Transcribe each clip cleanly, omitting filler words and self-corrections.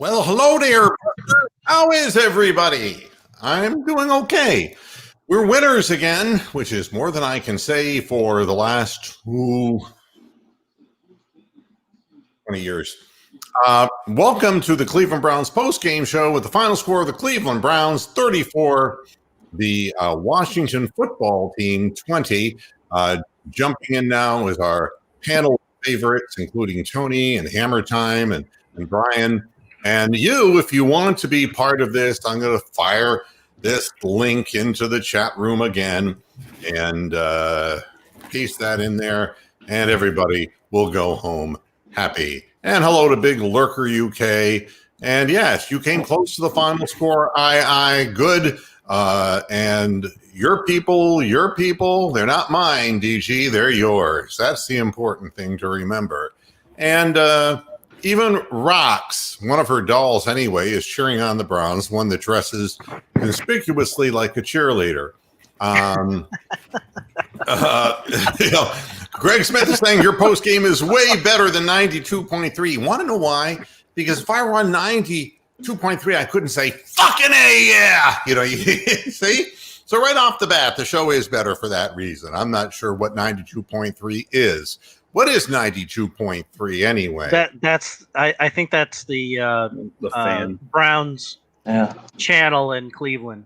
Well, hello there. How is everybody? I'm doing okay. We're winners again, which is more than I can say for the last 20 years. Welcome to the Cleveland Browns post-game show with the final score of the Cleveland Browns 34, the Washington football team 20. Jumping in now is our panel favorites, including Tony and Hammer Time and Brian. And you, if you want to be part of this, I'm going to fire this link into the chat room again and paste that in there, and everybody will go home happy. And hello to Big Lurker UK. And yes, you came close to the final score. Good. And your people, they're not mine, DG, they're yours. That's the important thing to remember. And even Rox, one of her dolls anyway, is cheering on the Browns, one that dresses conspicuously like a cheerleader. Greg Smith is saying your post game is way better than 92.3. Want to know why? Because if I were on 92.3, I couldn't say fucking A, yeah. You see? So right off the bat, the show is better for that reason. I'm not sure what 92.3 is. What is 92.3 anyway? I think that's the fan. Browns channel in Cleveland.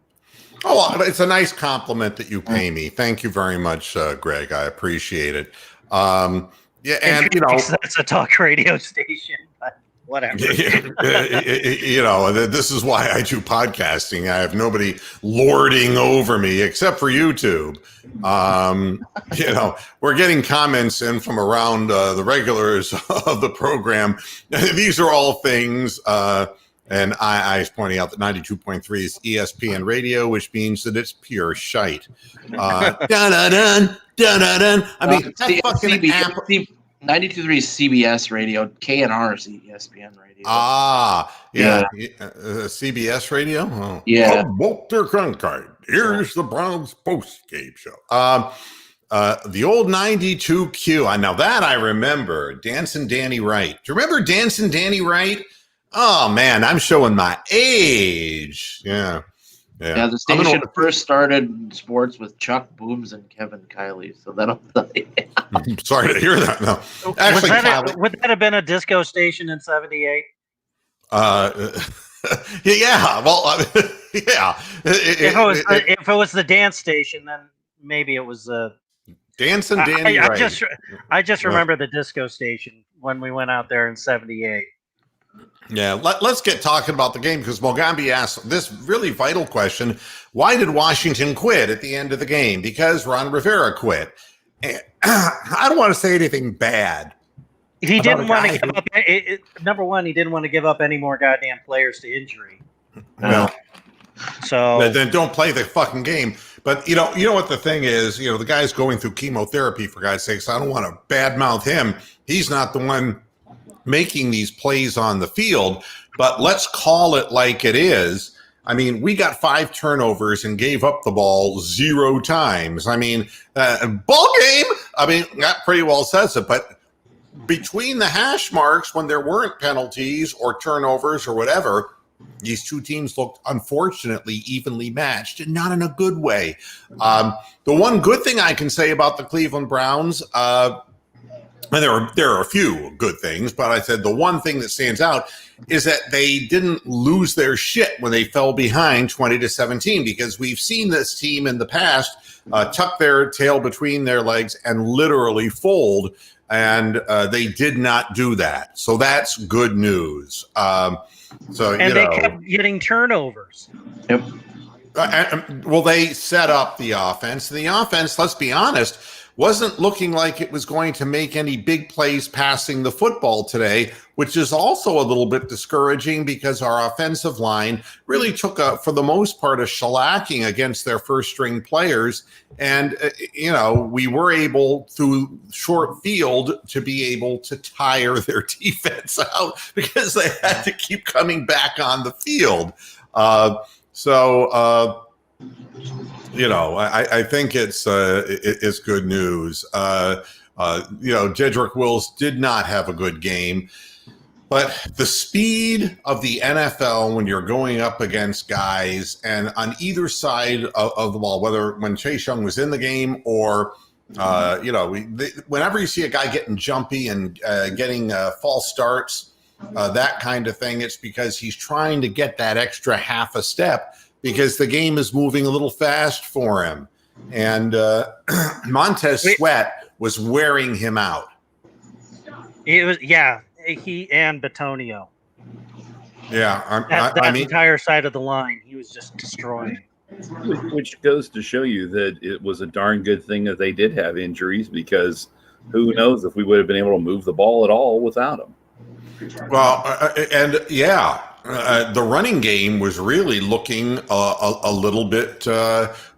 Oh, it's a nice compliment that you pay me. Thank you very much, Greg. I appreciate it. And that's a talk radio station, but whatever. This is why I do podcasting. I have nobody lording over me except for YouTube. We're getting comments in from around the regulars of the program. These are all things. And I is pointing out that 92.3 is ESPN radio, which means that it's pure shite. Dun-dun-dun, dun-dun-dun. I mean, that fucking 92.3 is CBS radio. KNR is ESPN radio. CBS radio? Oh. Yeah. Walter Cronkite. Here's the Browns post-game show. The old 92Q. Now that I remember. Dancing Danny Wright. Do you remember Dancing Danny Wright? Oh, man, I'm showing my age. Yeah, the station first started sports with Chuck Booms and Kevin Kiley. So that'll tell you. I'm sorry to hear that. No, actually, would that have been a disco station in '78? Yeah. Well, yeah. If it was the dance station, then maybe it was Dancing Danny Wright. I just remember the disco station when we went out there in '78. Yeah, let's get talking about the game because Mogambi asked this really vital question. Why did Washington quit at the end of the game? Because Ron Rivera quit. And I don't want to say anything bad. He didn't want to give up. Number one, he didn't want to give up any more goddamn players to injury. Well, so then don't play the fucking game. But you know what the thing is. The guy's going through chemotherapy, for God's sakes. I don't want to badmouth him. He's not the one making these plays on the field, but let's call it like it is. I mean, we got 5 turnovers and gave up the ball 0 times. I mean, ball game, I mean, that pretty well says it, but between the hash marks when there weren't penalties or turnovers or whatever, these two teams looked unfortunately evenly matched and not in a good way. The one good thing I can say about the Cleveland Browns, and there are a few good things, but I said the one thing that stands out is that they didn't lose their shit when they fell behind 20-17, because we've seen this team in the past tuck their tail between their legs and literally fold, and they did not do that. So that's good news. They kept getting turnovers. Yep. Well, they set up the offense. The offense, let's be honest, wasn't looking like it was going to make any big plays passing the football today, which is also a little bit discouraging because our offensive line really took, for the most part, a shellacking against their first-string players. And, we were able, through short field, to be able to tire their defense out because they had to keep coming back on the field. I think it's good news. Jedrick Wills did not have a good game. But the speed of the NFL when you're going up against guys and on either side of the ball, whether when Chase Young was in the game or, whenever you see a guy getting jumpy and getting false starts, that kind of thing, it's because he's trying to get that extra half a step because the game is moving a little fast for him. And Montez Sweat was wearing him out. It was, he and Batonio. Yeah, that entire side of the line, he was just destroying. Which goes to show you that it was a darn good thing that they did have injuries, because who knows if we would have been able to move the ball at all without them. Well, the running game was really looking a little bit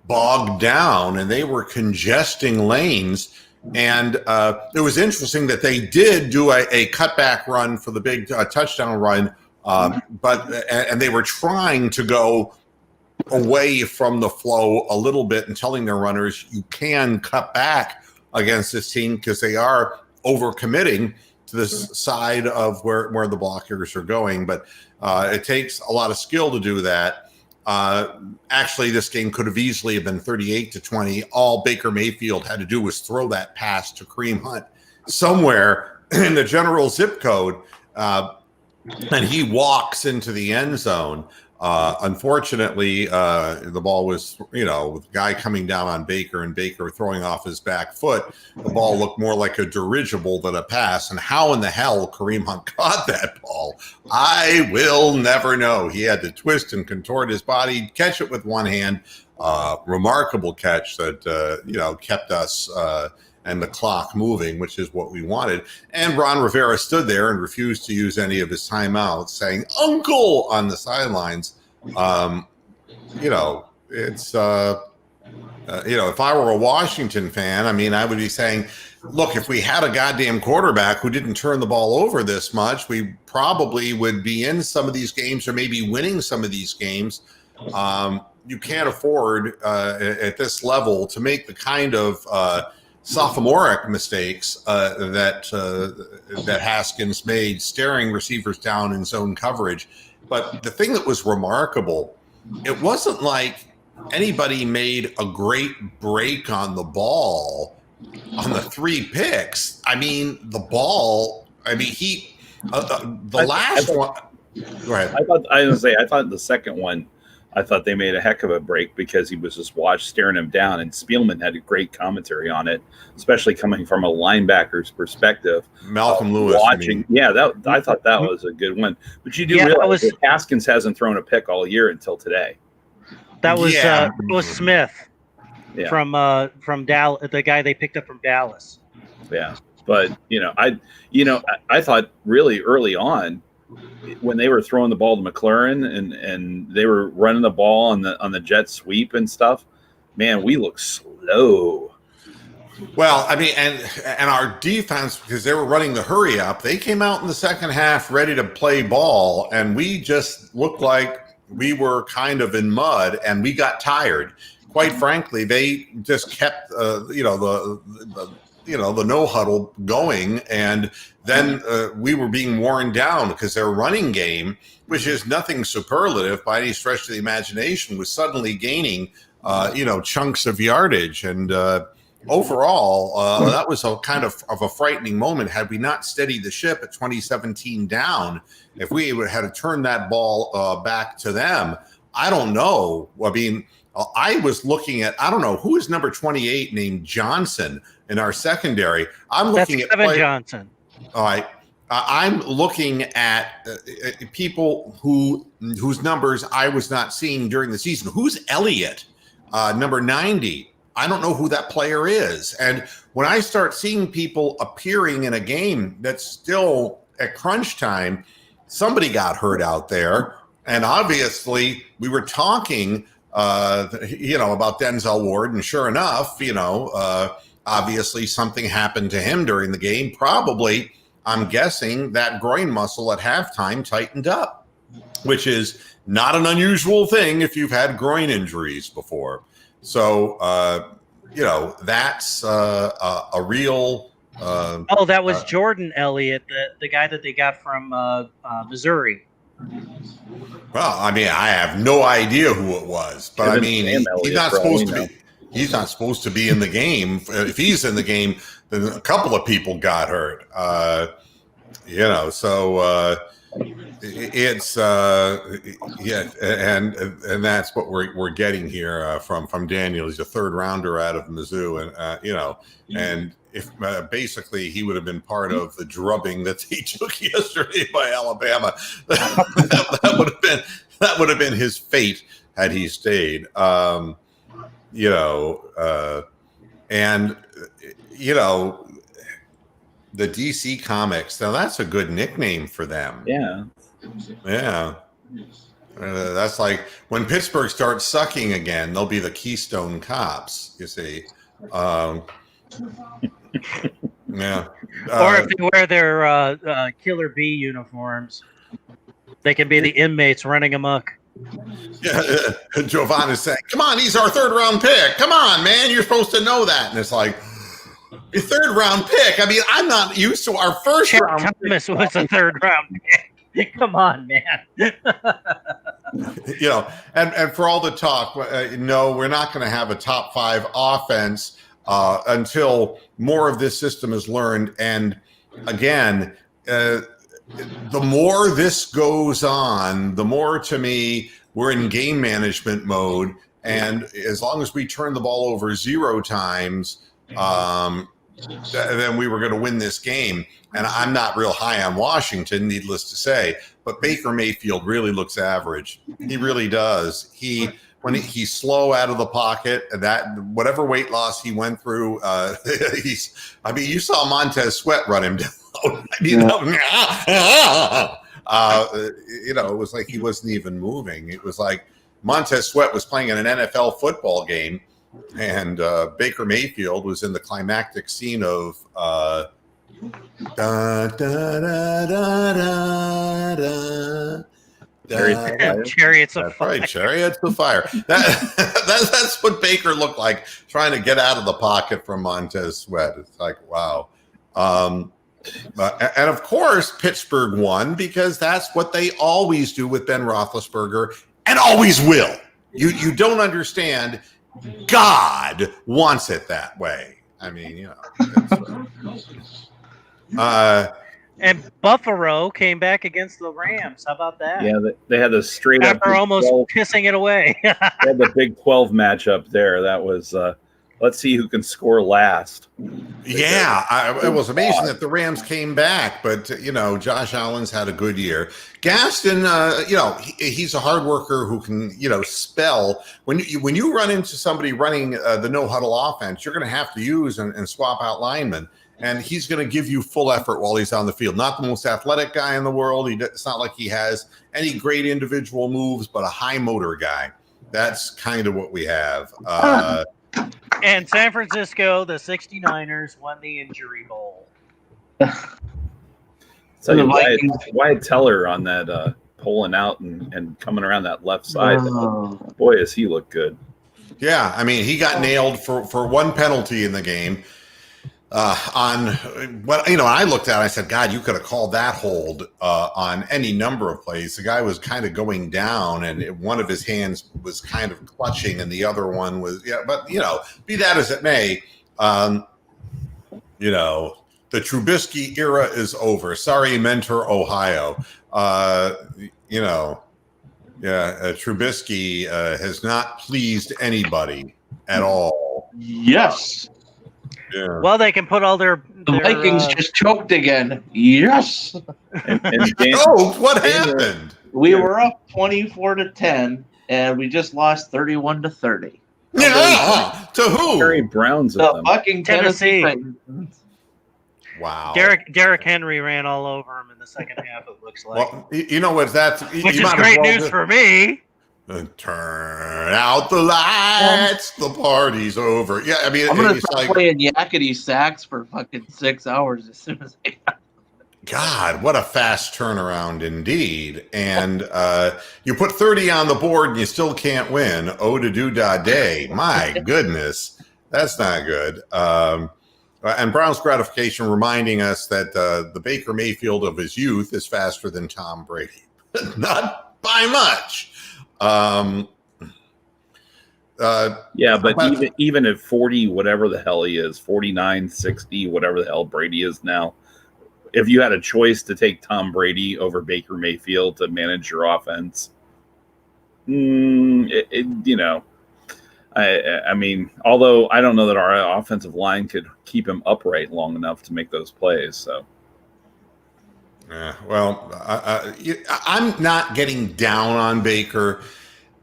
bogged down, and they were congesting lanes. And it was interesting that they did do a cutback run for the big touchdown run, but they were trying to go away from the flow a little bit and telling their runners, you can cut back against this team because they are overcommitting to this side of where the blockers are going. But it takes a lot of skill to do that. Actually, this game could have easily have been 38-20. All Baker Mayfield had to do was throw that pass to Kareem Hunt somewhere in the general zip code, and he walks into the end zone. Unfortunately, the ball was, with the guy coming down on Baker and Baker throwing off his back foot. The ball looked more like a dirigible than a pass. And how in the hell Kareem Hunt caught that ball, I will never know. He had to twist and contort his body, catch it with one hand. Remarkable catch that, kept us and the clock moving, which is what we wanted. And Ron Rivera stood there and refused to use any of his timeouts, saying "Uncle" on the sidelines. It's if I were a Washington fan, I would be saying, look, if we had a goddamn quarterback who didn't turn the ball over this much, we probably would be in some of these games or maybe winning some of these games. You can't afford at this level to make the kind of sophomoric mistakes that Haskins made, staring receivers down in zone coverage. But the thing that was remarkable, it wasn't like anybody made a great break on the ball on the 3 picks. The ball, last one. Go ahead. I thought the second one, I thought they made a heck of a break because he was just staring him down, and Spielman had a great commentary on it, especially coming from a linebacker's perspective. Malcolm Lewis watching, I thought that was a good one. But you do realize that Haskins hasn't thrown a pick all year until today. That was Smith from Dallas, the guy they picked up from Dallas. Yeah, but I thought really early on, when they were throwing the ball to McLaurin and they were running the ball on the jet sweep and stuff, man, we look slow. Well, and our defense, because they were running the hurry up, they came out in the second half ready to play ball, and we just looked like we were kind of in mud, and we got tired. Quite frankly, they just kept the no huddle going, and then we were being worn down because their running game, which is nothing superlative by any stretch of the imagination, was suddenly gaining chunks of yardage. And overall, that was a kind of a frightening moment. Had we not steadied the ship at 2017 down, if we had to turn that ball back to them, I don't know. I was looking at, I don't know, who is number 28 named Johnson in our secondary. I'm looking at Kevin Johnson. All right. I'm looking at people whose numbers I was not seeing during the season. Who's Elliott, number 90? I don't know who that player is. And when I start seeing people appearing in a game that's still at crunch time, somebody got hurt out there. And obviously we were talking about Denzel Ward, and sure enough, obviously something happened to him during the game. Probably, I'm guessing, that groin muscle at halftime tightened up, which is not an unusual thing if you've had groin injuries before. So, that's a real Oh, that was Jordan Elliott, the guy that they got from Missouri. Well, I mean, I have no idea who it was, but I mean, he's not supposed to be. He's not supposed to be in the game. If he's in the game, then a couple of people got hurt. So it's yeah, and that's what we're getting here from Daniel. He's a third rounder out of Mizzou, and and if basically he would have been part of the drubbing that they took yesterday by Alabama, that would have been his fate had he stayed. The DC Comics. Now that's a good nickname for them. Yeah. That's like when Pittsburgh starts sucking again, they'll be the Keystone Cops. You see. Yeah. Or if they wear their Killer Bee uniforms, they can be the inmates running amok. Yeah, Jovan is saying, "Come on, he's our third round pick. Come on, man, you're supposed to know that." And it's like, your third round pick. I mean, I'm not used to our first round. Thomas was a third round pick. Come on, man. And for all the talk, no, we're not going to have a top 5 offense until more of this system is learned. And again, the more this goes on, the more, to me, we're in game management mode. And as long as we turn the ball over 0 times, then we were going to win this game. And I'm not real high on Washington, needless to say. But Baker Mayfield really looks average. He really does. When he's slow out of the pocket, that whatever weight loss he went through, you saw Montez Sweat run him down. It was like he wasn't even moving. It was like Montez Sweat was playing in an NFL football game, and Baker Mayfield was in the climactic scene of Chariots of Fire. Right, Chariots of Fire. That's what Baker looked like, trying to get out of the pocket from Montez Sweat. It's like, wow. And of course, Pittsburgh won because that's what they always do with Ben Roethlisberger and always will. You don't understand. God wants it that way. I mean, and Buffalo came back against the Rams. How about that? Yeah, they had the straight up after almost pissing it away. They had the Big 12 matchup there. That was let's see who can score last. Yeah, it was amazing that the Rams came back, but Josh Allen's had a good year. Gaston, he's a hard worker who can, spell. When you run into somebody running the no huddle offense, you're going to have to use and swap out linemen. And he's going to give you full effort while he's on the field. Not the most athletic guy in the world. It's not like he has any great individual moves, but a high motor guy. That's kind of what we have. And San Francisco, the 69ers won the Injury Bowl. So Wyatt Teller on that pulling out and coming around that left side. Boy, does he look good. Yeah, I mean, he got nailed for one penalty in the game. I looked at it, I said, God, you could have called that hold on any number of plays. The guy was kind of going down, and one of his hands was kind of clutching, and the other one was, but be that as it may, the Trubisky era is over. Sorry, Mentor, Ohio. Trubisky has not pleased anybody at all. Yes. Yeah. Well, they can put all the Vikings just choked again. Yes. What happened? We were up 24-10, and we just lost 31-30. Yeah. To who? Harry Browns. The fucking Tennessee. Wow. Derrick Henry ran all over him in the second half. It looks like. Well, you know what? Which is great news for me. Turn out the lights. The party's over. Yeah, I mean, I'm gonna start playing yakety sax for fucking 6 hours as soon as I got. God, what a fast turnaround indeed. And you put 30 on the board and you still can't win. Oh, to do da day. My goodness, that's not good. And Brown's gratification reminding us that the Baker Mayfield of his youth is faster than Tom Brady. Not by much. But even at 40, whatever the hell he is, 49, 60, whatever the hell Brady is now, if you had a choice to take Tom Brady over Baker Mayfield to manage your offense, I mean, although I don't know that our offensive line could keep him upright long enough to make those plays. So, yeah, well, I'm not getting down on Baker.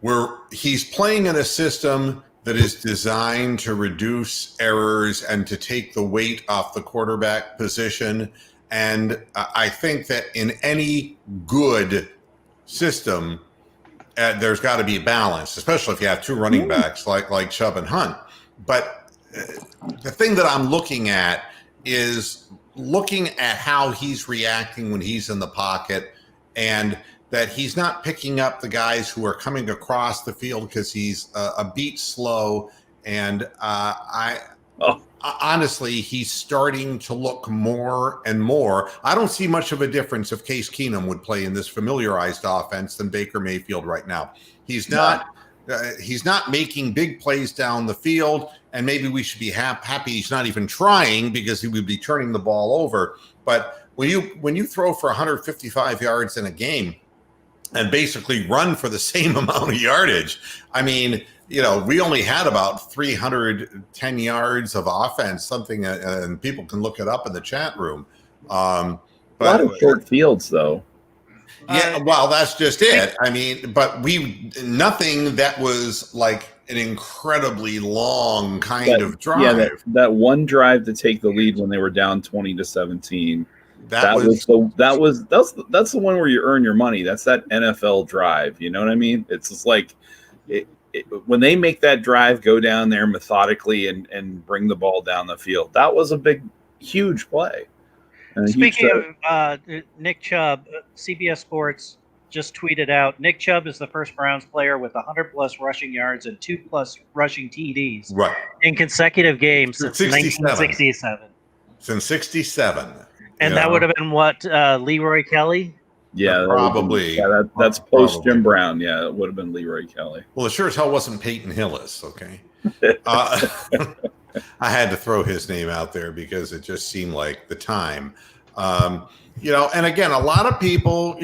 Where he's playing in a system that is designed to reduce errors and to take the weight off the quarterback position. And I think that in any good system, there's got to be a balance, especially if you have two running backs like Chubb and Hunt. But the thing that I'm looking at is looking at how he's reacting when he's in the pocket, and that he's not picking up the guys who are coming across the field because he's a beat slow. And honestly, he's starting to look more and more. I don't see much of a difference if Case Keenum would play in this familiarized offense than Baker Mayfield right now. He's not making big plays down the field, and maybe we should be happy he's not even trying, because he would be turning the ball over. But when you throw for 155 yards in a game and basically run for the same amount of yardage, I mean, we only had about 310 yards of offense, something, and people can look it up in the chat room. But a lot of short fields, though. Yeah, well, that's just it. I mean, but nothing that was like an incredidly long kind of drive. Yeah, that one drive to take the lead when they were down 20-17. That's the one where you earn your money. That's that NFL drive. You know what I mean? It's just like when they make that drive, go down there methodically and bring the ball down the field. That was a huge play. Speaking of Nick Chubb, CBS Sports just tweeted out, Nick Chubb is the first Browns player with 100-plus rushing yards and 2+ rushing TDs in consecutive games since 1967. Since 67. And that would have been what, Leroy Kelly? Yeah, probably. That's post Jim Brown. Yeah, it would have been Leroy Kelly. Well, it sure as hell wasn't Peyton Hillis, okay? I had to throw his name out there because it just seemed like the time. And again, a lot of people,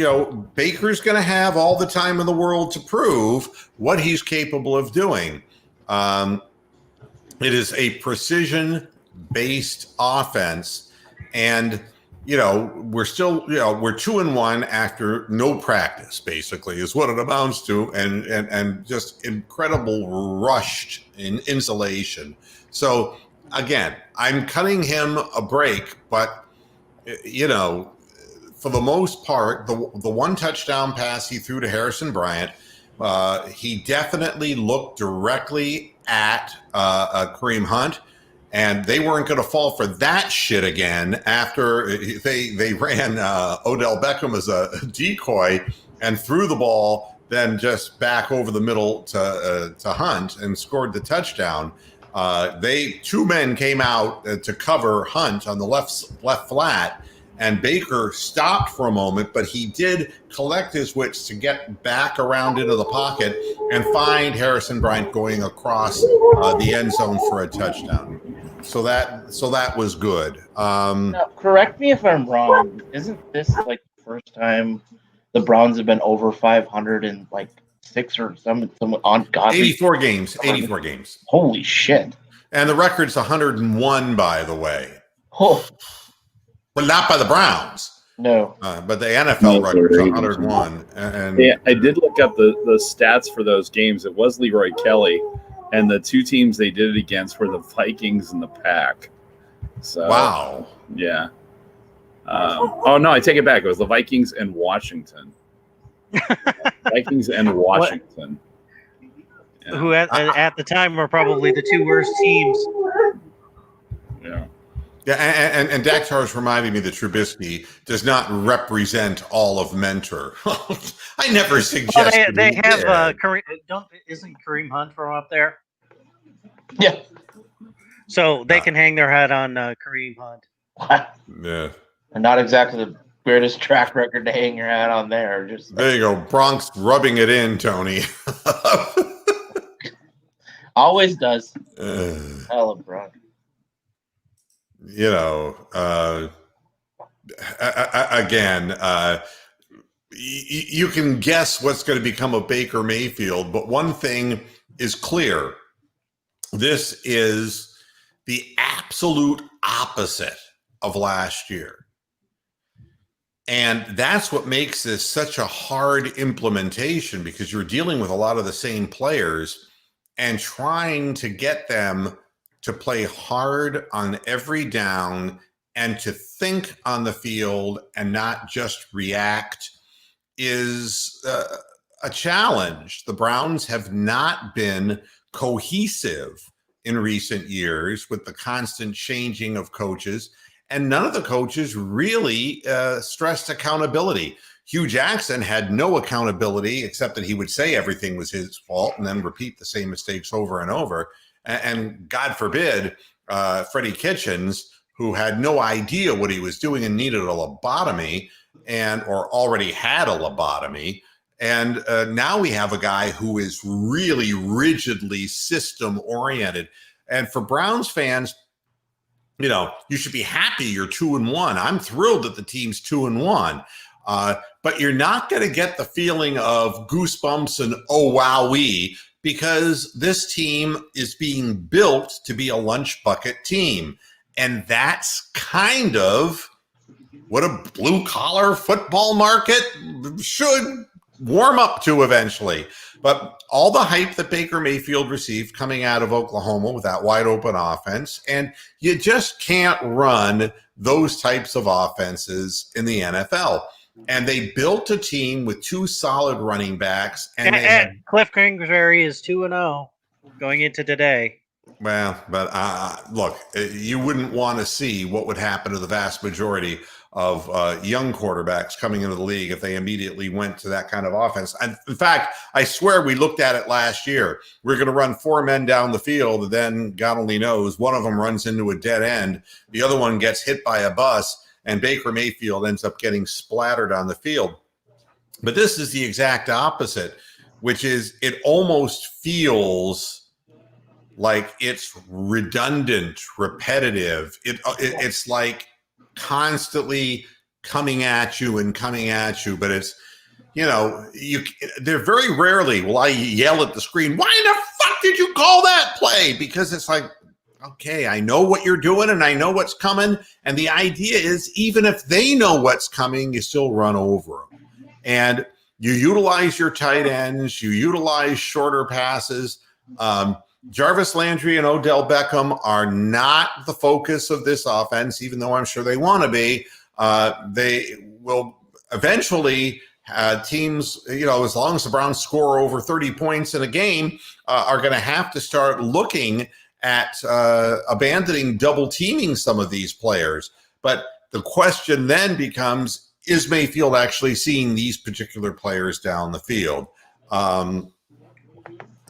Baker's going to have all the time in the world to prove what he's capable of doing. It is a precision-based offense, and we're still, we're 2-1 after no practice, basically, is what it amounts to, and just incredible rushed in insulation. So again, I'm cutting him a break, but for the most part, the one touchdown pass he threw to Harrison Bryant, he definitely looked directly at Kareem Hunt. And they weren't going to fall for that shit again after they ran Odell Beckham as a decoy and threw the ball then just back over the middle to Hunt and scored the touchdown. Two men came out to cover Hunt on the left flat, and Baker stopped for a moment, but he did collect his wits to get back around into the pocket and find Harrison Bryant going across the end zone for a touchdown. So that was good. Now, correct me if I'm wrong. Isn't this like the first time the Browns have been over 500 in like 6 or some ungodly 84 games? 84 games. Holy shit! And the record's 101, by the way. Oh. But not by the Browns. No. But the NFL record is 101. And yeah, I did look up the stats for those games. It was Leroy Kelly, and the two teams they did it against were the Vikings and the Pack. So wow. Yeah. Oh no, I take it back. It was the Vikings and Washington. Vikings and Washington. Yeah. Who at the time were probably the two worst teams. Yeah. Yeah, and Daxar is reminding me that Trubisky does not represent all of Mentor. I never suggested they have Kareem. Isn't Kareem Hunt from up there? Yeah. So they can hang their hat on Kareem Hunt. Yeah. And not exactly the greatest track record to hang your hat on there. Just there you go. Bronx rubbing it in, Tony. always does. Hell of Bronx. You know, again, you can guess what's going to become of Baker Mayfield, but one thing is clear. This is the absolute opposite of last year. And that's what makes this such a hard implementation, because you're dealing with a lot of the same players and trying to get them to play hard on every down and to think on the field and not just react is a challenge. The Browns have not been cohesive in recent years with the constant changing of coaches, and none of the coaches really stressed accountability. Hugh Jackson had no accountability except that he would say everything was his fault and then repeat the same mistakes over and over. And God forbid, Freddie Kitchens, who had no idea what he was doing and needed a lobotomy or already had a lobotomy. And now we have a guy who is really rigidly system oriented. And for Browns fans, you know, you should be happy you're 2-1. I'm thrilled that the team's 2-1. But you're not going to get the feeling of goosebumps and oh wowee, because this team is being built to be a lunch bucket team. And that's kind of what a blue collar football market should warm up to eventually. But all the hype that Baker Mayfield received coming out of Oklahoma with that wide open offense, and you just can't run those types of offenses in the NFL. And they built a team with two solid running backs. And Cliff Kingsbury is 2-0 going into today. Well, but look, you wouldn't want to see what would happen to the vast majority of young quarterbacks coming into the league if they immediately went to that kind of offense. And in fact, I swear we looked at it last year. We're going to run four men down the field, and then God only knows, one of them runs into a dead end. The other one gets hit by a bus, and Baker Mayfield ends up getting splattered on the field. But this is the exact opposite, which is it almost feels like it's redundant, repetitive. It's like constantly coming at you, but it's, you know, they're very rarely will I yell at the screen, why in the fuck did you call that play? Because it's like, okay, I know what you're doing and I know what's coming. And the idea is, even if they know what's coming, you still run over them. And you utilize your tight ends, you utilize shorter passes. Jarvis Landry and Odell Beckham are not the focus of this offense, even though I'm sure they want to be. They will eventually, teams, you know, as long as the Browns score over 30 points in a game, are going to have to start looking at abandoning double teaming some of these players. But the question then becomes, is Mayfield actually seeing these particular players down the field?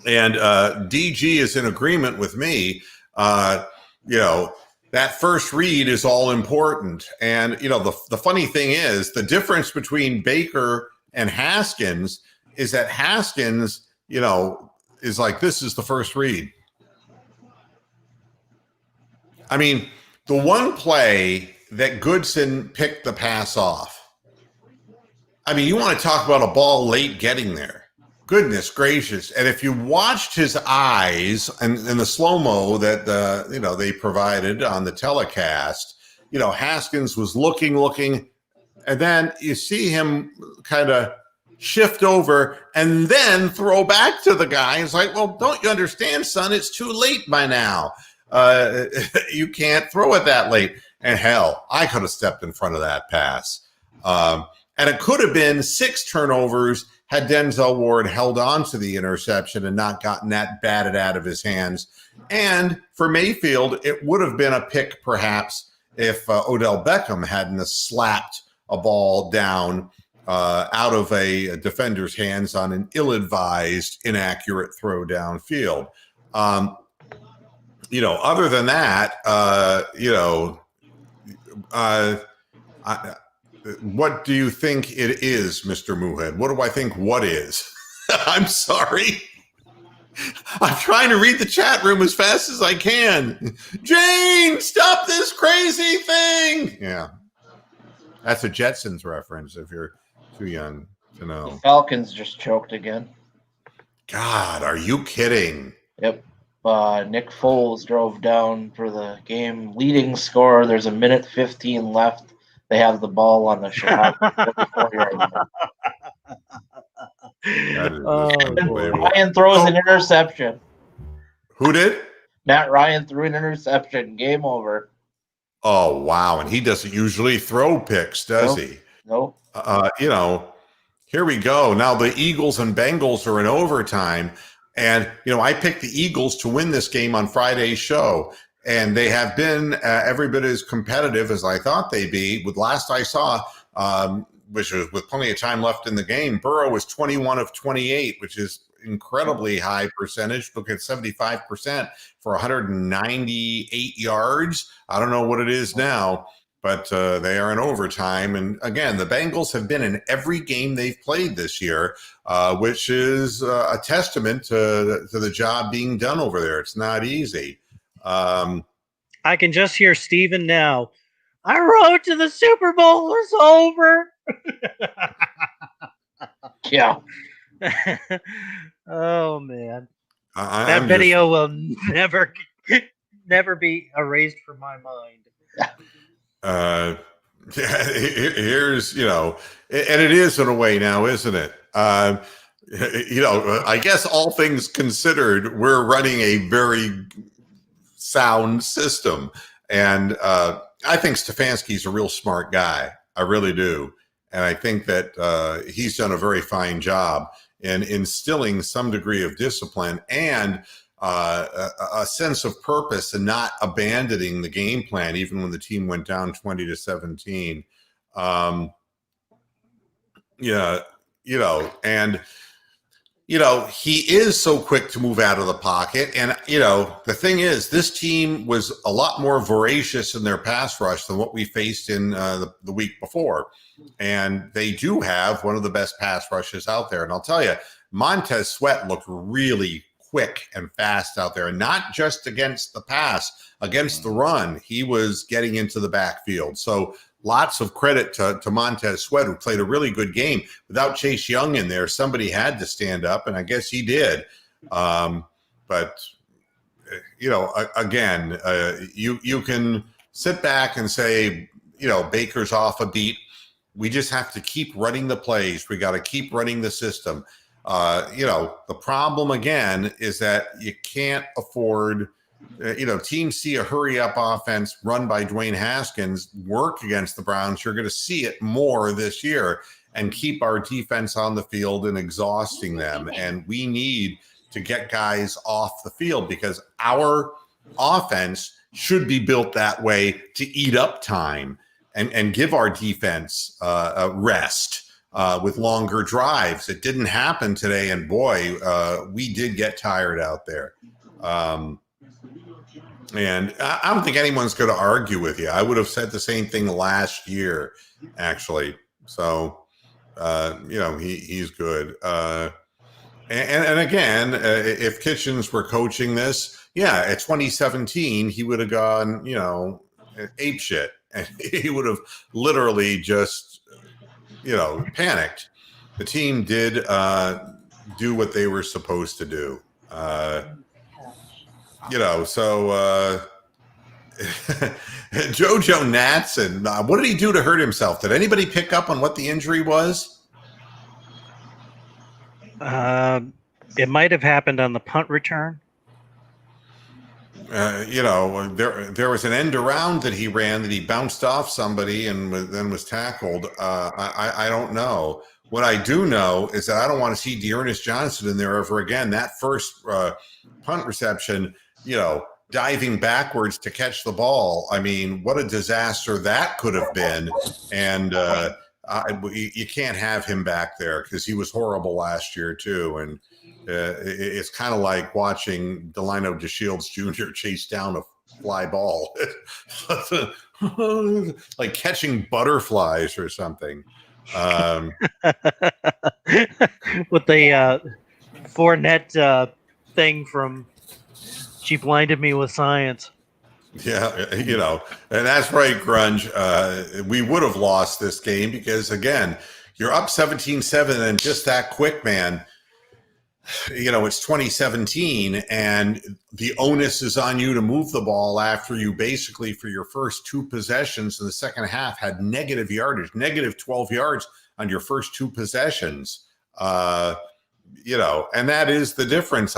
And DG is in agreement with me. You know, that first read is all important. And, you know, the funny thing is, the difference between Baker and Haskins is that Haskins, you know, is like, this is the first read. I mean, the one play that Goodson picked the pass off. I mean, you want to talk about a ball late getting there. Goodness gracious. And if you watched his eyes and the slow-mo that you know, they provided on the telecast, you know, Haskins was looking, and then you see him kind of shift over and then throw back to the guy. It's like, well, don't you understand, son? It's too late by now. You can't throw it that late. And hell, I could have stepped in front of that pass. And it could have been 6 turnovers had Denzel Ward held on to the interception and not gotten that batted out of his hands. And for Mayfield, it would have been a pick perhaps if Odell Beckham hadn't slapped a ball down out of a defender's hands on an ill-advised, inaccurate throw downfield. other than that, what do you think it is, Mr. Moohead? What do I think what is? I'm sorry. I'm trying to read the chat room as fast as I can. Jane, stop this crazy thing. Yeah. That's a Jetsons reference if you're too young to know. The Falcons just choked again. God, are you kidding? Yep. Nick Foles drove down for the game leading score. There's a minute 15 left. They have the ball on the Chicago 44-yard line. That is unbelievable. Ryan throws an interception. Who did? Matt Ryan threw an interception. Game over. Oh, wow. And he doesn't usually throw picks, does he? Nope. Here we go. Now the Eagles and Bengals are in overtime. And, I picked the Eagles to win this game on Friday's show. And they have been every bit as competitive as I thought they'd be. With last I saw, which was with plenty of time left in the game, Burrow was 21 of 28, which is incredibly high percentage. Look at 75% for 198 yards. I don't know what it is now, but they are in overtime. And again, the Bengals have been in every game they've played this year, which is a testament to the job being done over there. It's not easy. I can just hear Steven now. Our road to the Super Bowl is over. Yeah. Oh man, that video will never be erased from my mind. Here's and it is in a way now, isn't it? I guess all things considered, we're running a very sound system, and I think Stefanski's a real smart guy. I really do. And I think that he's done a very fine job in instilling some degree of discipline and a sense of purpose and not abandoning the game plan, even when the team went down 20-17. He is so quick to move out of the pocket. And, the thing is, this team was a lot more voracious in their pass rush than what we faced in the week before. And they do have one of the best pass rushes out there. And I'll tell you, Montez Sweat looked really quick and fast out there, and not just against the pass, against the run. He was getting into the backfield. So lots of credit to Montez Sweat, who played a really good game. Without Chase Young in there, somebody had to stand up, and I guess he did. But again, you can sit back and say, Baker's off a beat. We just have to keep running the plays. We got to keep running the system. The problem again is that you can't afford. Teams see a hurry-up offense run by Dwayne Haskins work against the Browns. You're going to see it more this year, and keep our defense on the field and exhausting them. And we need to get guys off the field, because our offense should be built that way to eat up time and give our defense a rest with longer drives. It didn't happen today, and boy, we did get tired out there. And I don't think anyone's going to argue with you. I would have said the same thing last year, actually. So, he's good. And again, if Kitchens were coaching this, at 2017, he would have gone, ape shit. And he would have literally just, panicked. The team did do what they were supposed to do. So JoJo Natson, what did he do to hurt himself? Did anybody pick up on what the injury was? It might have happened on the punt return. There was an end around that he ran that he bounced off somebody and then was tackled. I don't know. What I do know is that I don't want to see Dearness Johnson in there ever again. That first punt reception, diving backwards to catch the ball. I mean, what a disaster that could have been. And you can't have him back there because he was horrible last year too. And it's kind of like watching Delino DeShields Jr. chase down a fly ball, like catching butterflies or something. With the Fournette thing from She Blinded Me with Science. Yeah, and that's right, Grunge. We would have lost this game because, again, you're up 17-7 and just that quick, man. It's 2017 and the onus is on you to move the ball after you basically for your first 2 possessions in the second half had negative yardage, negative 12 yards on your first 2 possessions. And that is the difference,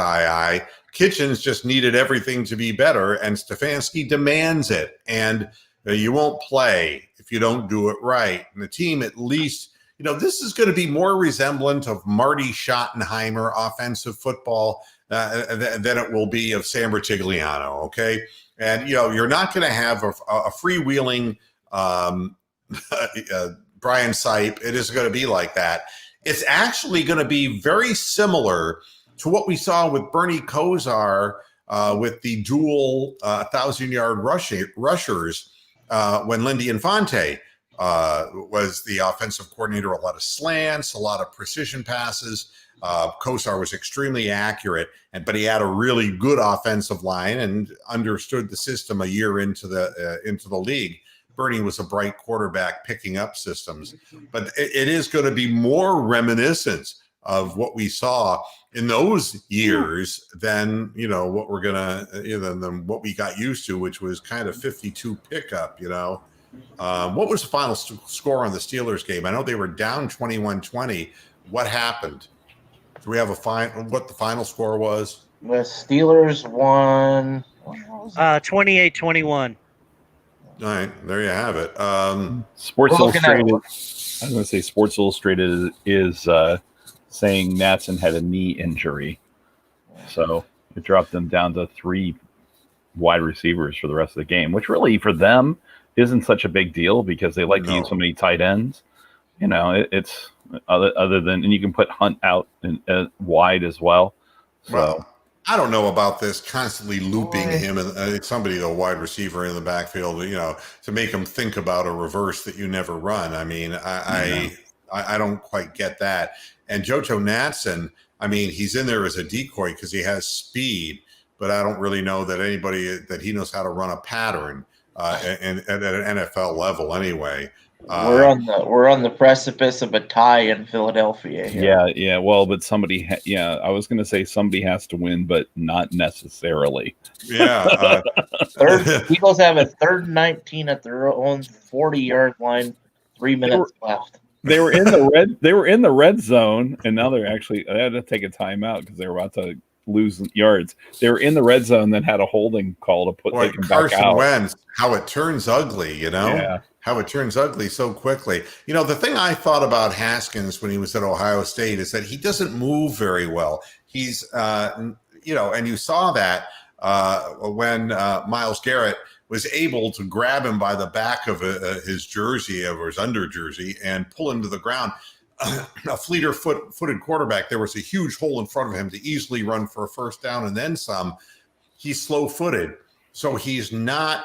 Kitchens just needed everything to be better, and Stefanski demands it. And you won't play if you don't do it right. And the team at least, this is going to be more resemblant of Marty Schottenheimer offensive football than it will be of Sam Rutigliano, okay? And, you're not going to have a freewheeling Brian Sipe. It is going to be like that. It's actually going to be very similar to what we saw with Bernie Kosar with the dual 1,000-yard rushers when Lindy Infante was the offensive coordinator. A lot of slants, a lot of precision passes. Kosar was extremely accurate, but he had a really good offensive line and understood the system a year into the league. Bernie was a bright quarterback picking up systems, but it is going to be more reminiscent of what we saw in those years than what we're gonna than what we got used to, which was kind of 52 pickup. What was the final score on the Steelers game? I know they were down 21-20. What happened? Do we have what the final score was? The Steelers won 28-21. All right, there you have it. Sports Illustrated. I was going to say Sports Illustrated is saying Natson had a knee injury, so it dropped them down to 3 wide receivers for the rest of the game, which really for them isn't such a big deal because they like to use so many tight ends. It's other than, and you can put Hunt out wide as well. So. Well, I don't know about this constantly looping him and somebody, a wide receiver in the backfield, to make him think about a reverse that you never run. I mean, I don't quite get that. And Jojo Natson, I mean, he's in there as a decoy because he has speed, but I don't really know that anybody that he knows how to run a pattern at an NFL level anyway. We're on the precipice of a tie in Philadelphia here. Yeah. Well, but somebody, I was going to say somebody has to win, but not necessarily. Yeah. Eagles have a 3rd and 19 at their own 40-yard line. 3 minutes left. They were in the red. They were in the red zone, and now they had to take a timeout because they were about to lose yards. They were in the red zone, then had a holding call to put them back out. Wentz, how it turns ugly, Yeah. How it turns ugly so quickly. The thing I thought about Haskins when he was at Ohio State is that he doesn't move very well. He's, and you saw that when Myles Garrett was able to grab him by the back of his jersey or his under jersey and pull him to the ground. A footed quarterback, there was a huge hole in front of him to easily run for a first down and then some. He's slow-footed, so he's not.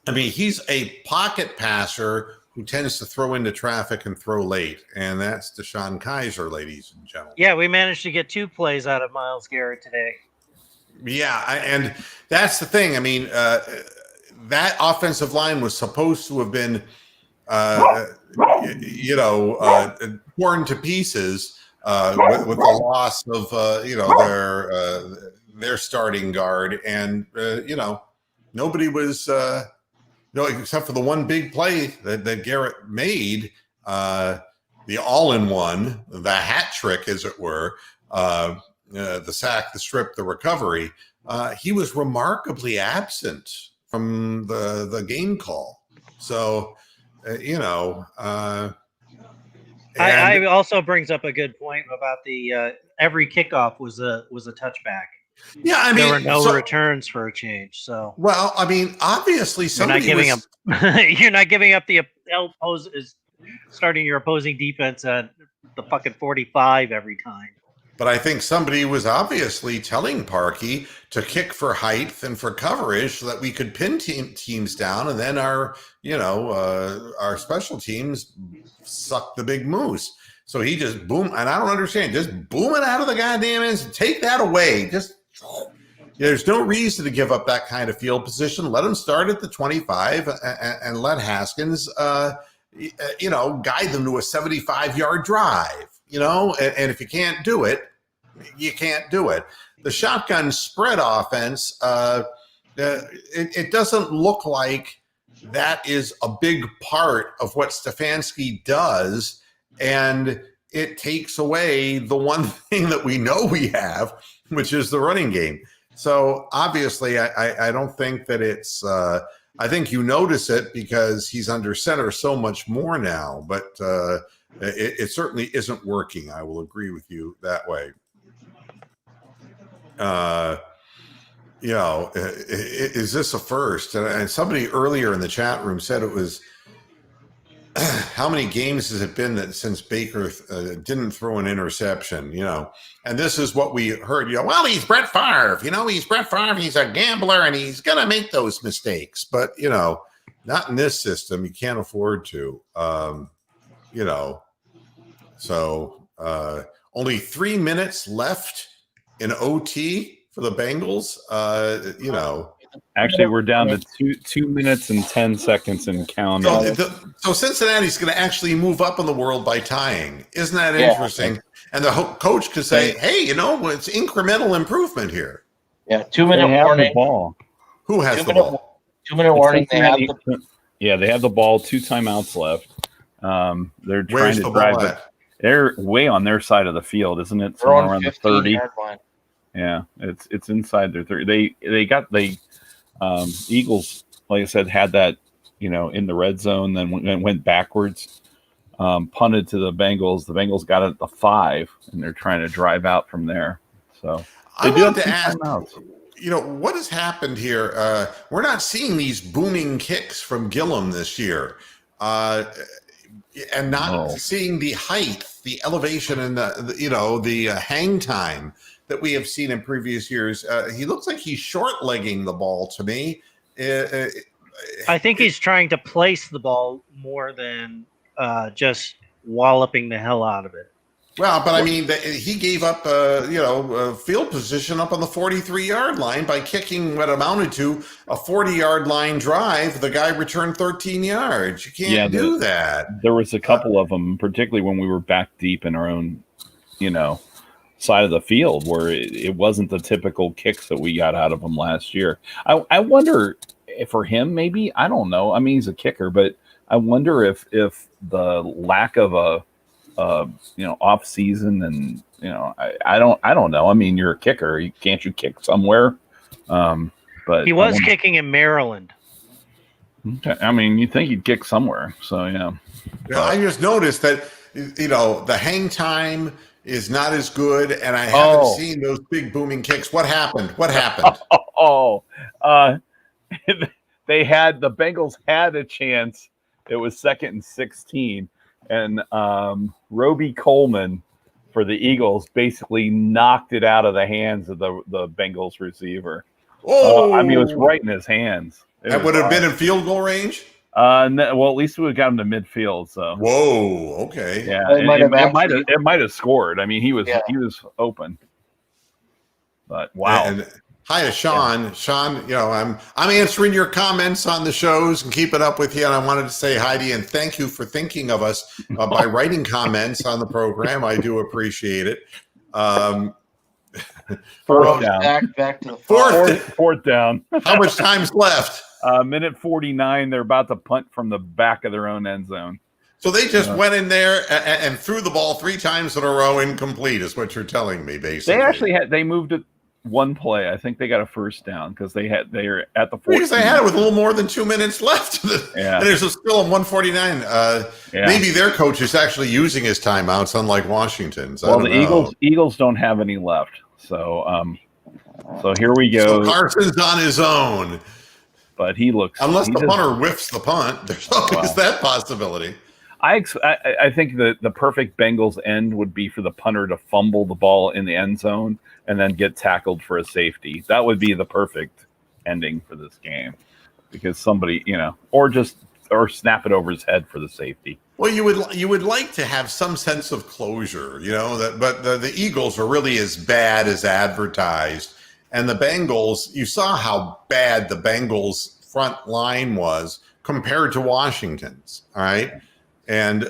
I mean, he's a pocket passer who tends to throw into traffic and throw late, and that's DeShone Kizer, ladies and gentlemen. Yeah, we managed to get 2 plays out of Myles Garrett today. Yeah, and that's the thing. I mean, that offensive line was supposed to have been, torn to pieces with the loss of, their starting guard, and nobody was, except for the one big play that Garrett made, the all-in-one, the hat trick, as it were, the sack, the strip, the recovery. He was remarkably absent from the game call. So, I also brings up a good point about the every kickoff was a touchback. Yeah, I mean, there were no returns for a change. So, well, I mean, obviously, you're not giving up the starting your opposing defense at the fucking 45 every time. But I think somebody was obviously telling Parkey to kick for height and for coverage so that we could pin teams down, and then our special teams suck the big moose. So he just boom, and I don't understand, just boom it out of the goddamn ends. Take that away. Just there's no reason to give up that kind of field position. Let him start at the 25 and let Haskins, guide them to a 75-yard drive. And if you can't do it, you can't do it. The shotgun spread offense, it doesn't look like that is a big part of what Stefanski does, and it takes away the one thing that we know we have, which is the running game. So obviously, I don't think that it's I think you notice it because he's under center so much more now, but it certainly isn't working. I will agree with you that way. Is this a first? And somebody earlier in the chat room said it was, how many games has it been that since Baker didn't throw an interception, and this is what we heard, well, he's Brett Favre, he's Brett Favre, he's a gambler and he's going to make those mistakes, but, not in this system. You can't afford to, so only 3 minutes left in OT for the Bengals, Actually, we're down to 2 minutes and 10 seconds and counting. So Cincinnati's going to actually move up in the world by tying. Isn't that interesting? And the coach could say, hey, it's incremental improvement here. Yeah, 2 minute warning. The ball. Who has the ball? 2 minute warning. They have they have the ball, 2 timeouts left. They're trying to drive it. They're way on their side of the field, isn't it? Somewhere around the 30. Yeah, it's inside their 30. They Eagles, like I said, had that, in the red zone, then went backwards, punted to the Bengals. The Bengals got it at the 5, and they're trying to drive out from there. So I want to ask, what has happened here? We're not seeing these booming kicks from Gillum this year, and not seeing the height, the elevation, and the hang time that we have seen in previous years. He looks like he's short-legging the ball to me. I think he's trying to place the ball more than just walloping the hell out of it. Well, but I mean, he gave up, field position up on the 43-yard line by kicking what amounted to a 40-yard line drive. The guy returned 13 yards. You can't do that. There was a couple of them, particularly when we were back deep in our own, side of the field, where it wasn't the typical kicks that we got out of him last year. I wonder if for him, maybe, I don't know. I mean, he's a kicker, but I wonder if the lack of a off season, and I don't know. I mean, you're a kicker. Can't you kick somewhere? But he was kicking in Maryland. Okay. I mean, you think he'd kick somewhere. So yeah. I just noticed that the hang time is not as good, and I haven't seen those big booming kicks. What happened? The Bengals had a chance. It was 2nd and 16. And Roby Coleman for the Eagles basically knocked it out of the hands of the Bengals receiver. Oh, it was right in his hands. That would have been in field goal range? Well, at least we would have got him to midfield. So. Whoa, okay. Yeah, it might have scored. I mean, he was open. But wow. And hi to Sean. Yeah. Sean, I'm answering your comments on the shows and keeping up with you. And I wanted to say hi to you and thank you for thinking of us by writing comments on the program. I do appreciate it. Fourth down. Back to the fourth down. How much time's left? Minute 49. They're about to punt from the back of their own end zone. So they just went in there and threw the ball 3 times in a row incomplete, is what you're telling me, basically. They actually they moved it one play. I think they got a first down because they were at the 14. Because they had it with a little more than 2 minutes left. And there's still a 149. Maybe their coach is actually using his timeouts, unlike Washington's. Well, the Eagles don't have any left. So here we go. So Carson's on his own. But he looks... Unless the punter whiffs the punt. There's always that possibility. I think the perfect Bengals end would be for the punter to fumble the ball in the end zone and then get tackled for a safety. That would be the perfect ending for this game, because somebody, or snap it over his head for the safety. Well, you would like to have some sense of closure, but the Eagles are really as bad as advertised. And the Bengals, you saw how bad the Bengals front line was compared to Washington's. All right. And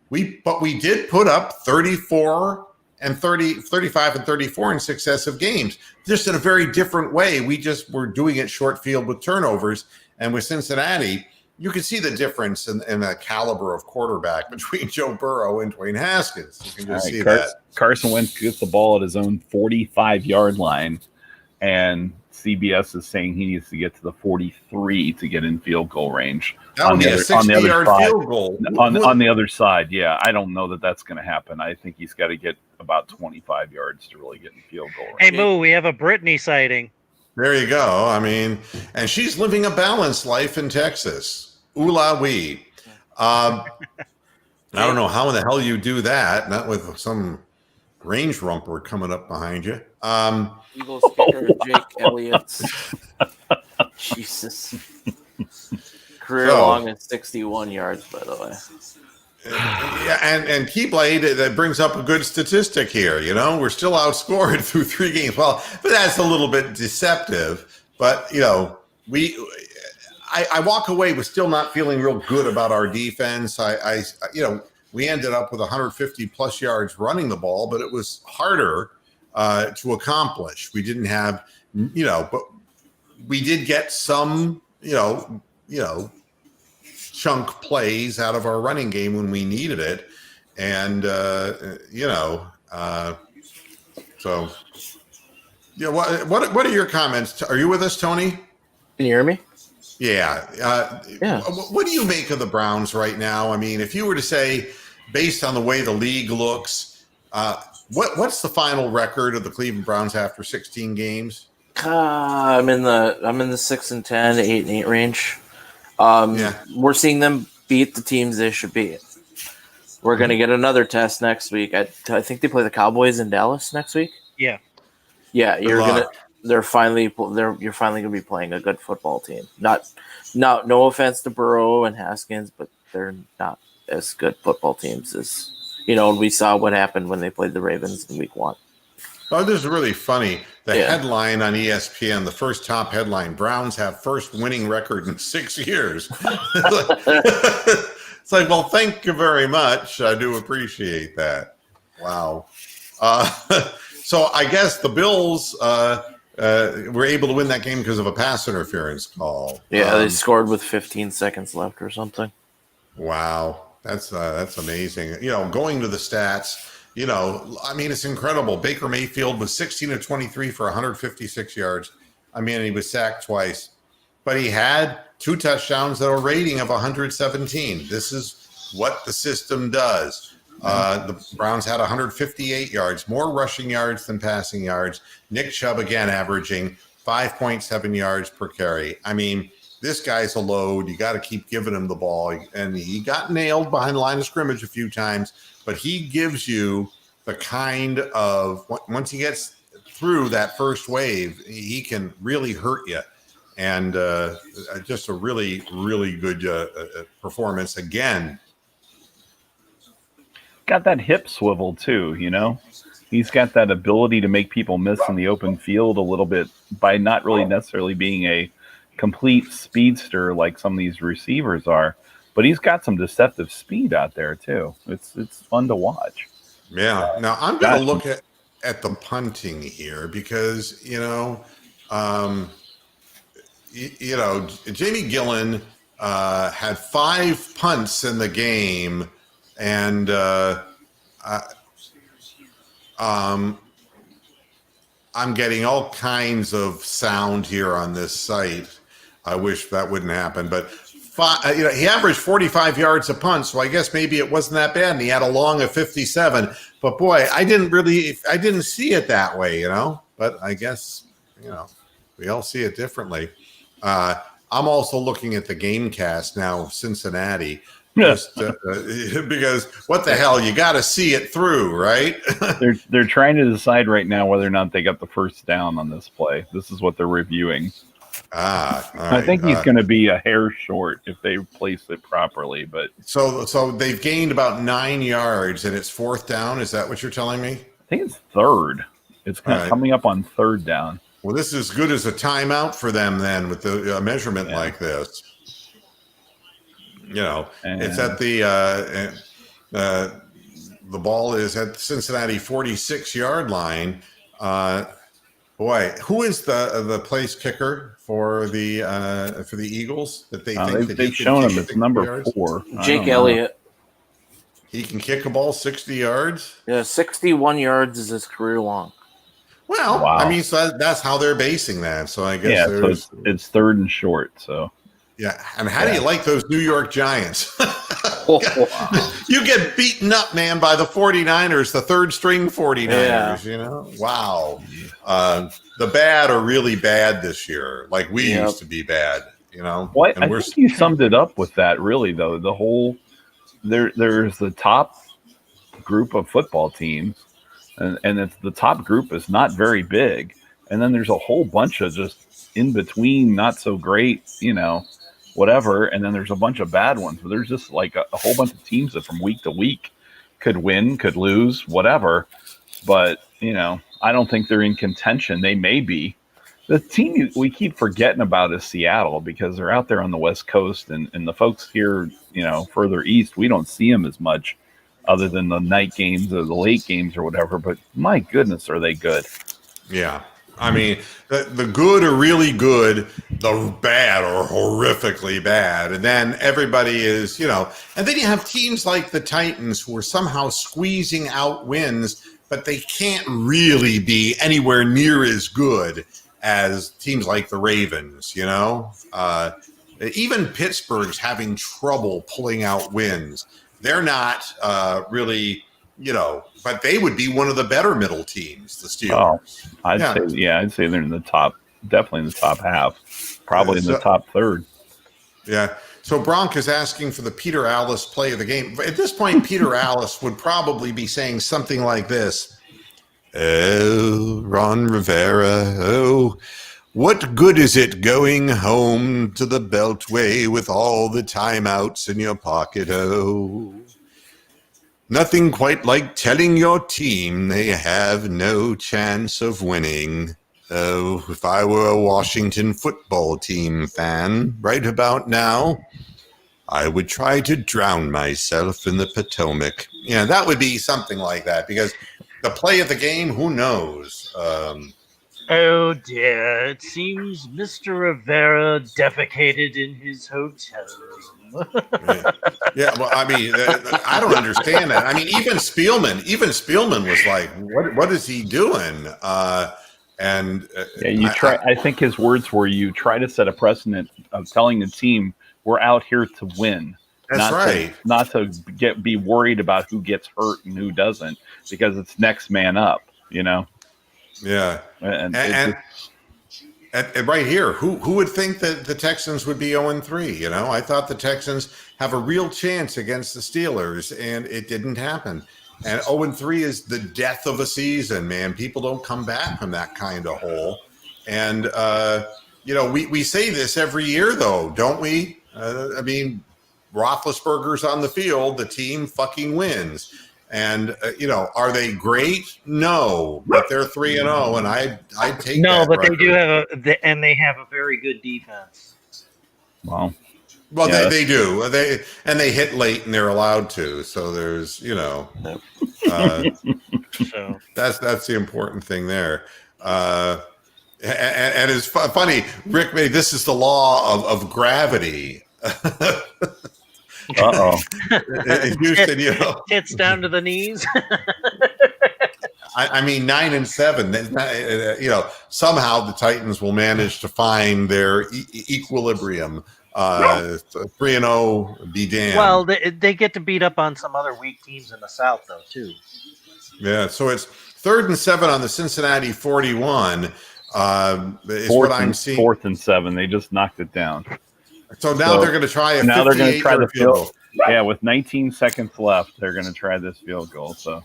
we did put up 35 and 34 in successive games, just in a very different way. We just were doing it short field with turnovers. And with Cincinnati, you can see the difference in the caliber of quarterback between Joe Burrow and Dwayne Haskins. You can just see that. Carson Wentz gets the ball at his own 45-yard line, and CBS is saying he needs to get to the 43 to get in field goal range. That would be a 60-yard field goal. On the other side, yeah. I don't know that that's going to happen. I think he's got to get about 25 yards to really get in field goal range. Hey, Moo, we have a Brittany sighting. There you go. I mean, and she's living a balanced life in Texas. Ooh la wee. I don't know how in the hell you do that, not with some range rumper coming up behind you. Eagles kicker Jake Elliott. Jesus. Career long at 61 yards, by the way. Yeah, and Keyblade, that brings up a good statistic here. We're still outscored through 3 games. Well, but that's a little bit deceptive. But I walk away with still not feeling real good about our defense. We ended up with 150 plus yards running the ball, but it was harder to accomplish. We didn't have, but we did get some, chunk plays out of our running game when we needed it. And, what are your comments? Are you with us, Tony? Can you hear me? Yeah. Yeah. What do you make of the Browns right now? I mean, if you were to say, based on the way the league looks, what's the final record of the Cleveland Browns after 16 games? I'm in the 6-10, 8-8 range. We're seeing them beat the teams they should beat. We're going to get another test next week. I think they play the Cowboys in Dallas next week. Yeah. Yeah, you're finally going to be playing a good football team. No offense to Burrow and Haskins, but they're not as good football teams as we saw what happened when they played the Ravens in week 1. Oh, this is really funny. The headline on ESPN, the first top headline, Browns have first winning record in 6 years. It's like, well, thank you very much. I do appreciate that. Wow. So I guess the Bills were able to win that game because of a pass interference call. Yeah, they scored with 15 seconds left or something. Wow. That's amazing. Going to the stats, it's incredible. Baker Mayfield was 16 of 23 for 156 yards. He was sacked twice, but he had 2 touchdowns at a rating of 117. This is what the system does. The Browns had 158 yards, more rushing yards than passing yards. Nick Chubb, again, averaging 5.7 yards per carry. This guy's a load. You got to keep giving him the ball. And he got nailed behind the line of scrimmage a few times, but he gives you the kind of, once he gets through that first wave, he can really hurt you. And just a really, really good performance again. Got that hip swivel too, He's got that ability to make people miss in the open field a little bit by not really necessarily being a complete speedster like some of these receivers are, but he's got some deceptive speed out there too. It's fun to watch. Yeah. Now I'm going to look at the punting here because Jamie Gillen had 5 punts in the game, and I'm getting all kinds of sound here on this site. I wish that wouldn't happen, but he averaged 45 yards a punt, so I guess maybe it wasn't that bad. And he had a long of 57, but boy, I didn't see it that way, But I guess we all see it differently. I'm also looking at the game cast now, Cincinnati. Just because what the hell, you got to see it through, right? They're trying to decide right now whether or not they got the first down on this play. This is what they're reviewing. All right. I think he's going to be a hair short if they place it properly. But so they've gained about 9 yards, and it's 4th down. Is that what you're telling me? I think it's 3rd. It's kind of coming up on 3rd down. Well, this is as good as a timeout for them then with the measurement like this. It's at the ball is at the Cincinnati 46-yard line. Boy, who is the place kicker for the Eagles that they think that they've shown him? It's number 4. Jake Elliott. He can kick a ball 60 yards. Yeah, 61 yards is his career long. Well, wow. I mean, so that's how they're basing that. So I guess so it's 3rd and short. So. Yeah, and how do you like those New York Giants? You get beaten up, man, by the 49ers, the 3rd-string 49ers, Wow. The bad are really bad this year, like we used to be bad, Well, I think you summed it up with that, really, though. The whole there's the top group of football teams, and it's the top group is not very big. And then there's a whole bunch of just in between, not so great, whatever, and then there's a bunch of bad ones. But there's just like a whole bunch of teams that from week to week could win, could lose, whatever. But, I don't think they're in contention. They may be. The team we keep forgetting about is Seattle because they're out there on the West Coast, and the folks here, further east, we don't see them as much other than the night games or the late games or whatever. But my goodness, are they good? Yeah. I mean, the good are really good, the bad are horrifically bad. And then everybody is, and then you have teams like the Titans who are somehow squeezing out wins, but they can't really be anywhere near as good as teams like the Ravens, Even Pittsburgh's having trouble pulling out wins. They're not really, but they would be one of the better middle teams, the Steelers. Oh, I'd say they're in the top, definitely in the top half, probably in the top 3rd. Yeah. So Bronk is asking for the Peter Allis play of the game. At this point, Peter Allis would probably be saying something like this. Oh, Ron Rivera, oh, what good is it going home to the Beltway with all the timeouts in your pocket? Oh, nothing quite like telling your team they have no chance of winning. Oh, if I were a Washington football team fan right about now, I would try to drown myself in the Potomac. That would be something like that because the play of the game, who knows? Oh dear, it seems Mr. Rivera defecated in his hotel room. Yeah, well, I mean, I don't understand that. I mean, even Spielman was like, what is he doing? I think his words were, you try to set a precedent of telling the team we're out here to win. That's right. Not to be worried about who gets hurt and who doesn't, because it's next man up, Yeah. And right here, who would think that the Texans would be 0-3? I thought the Texans have a real chance against the Steelers, and it didn't happen. And 0-3 is the death of a season, man. People don't come back from that kind of hole. And, we say this every year, though, don't we? I mean, Roethlisberger's on the field, the team fucking wins. And, are they great? No, but they're 3-0, and I take no, that but record. they do have a very good defense. Well, they do. They hit late, and they're allowed to. So there's, so that's the important thing there. And it's funny, Rick. This is the law of gravity. Uh-oh. In Houston, Tits down to the knees. I mean, 9-7. Somehow the Titans will manage to find their equilibrium. 3-0, be damned. Well, they get to beat up on some other weak teams in the South, though, too. Yeah. So it's 3rd and 7 on the Cincinnati 41. is what I'm seeing. 4th and 7. They just knocked it down. So now they're going to try a 58-yard field goal. Yeah, with 19 seconds left, they're going to try this field goal. So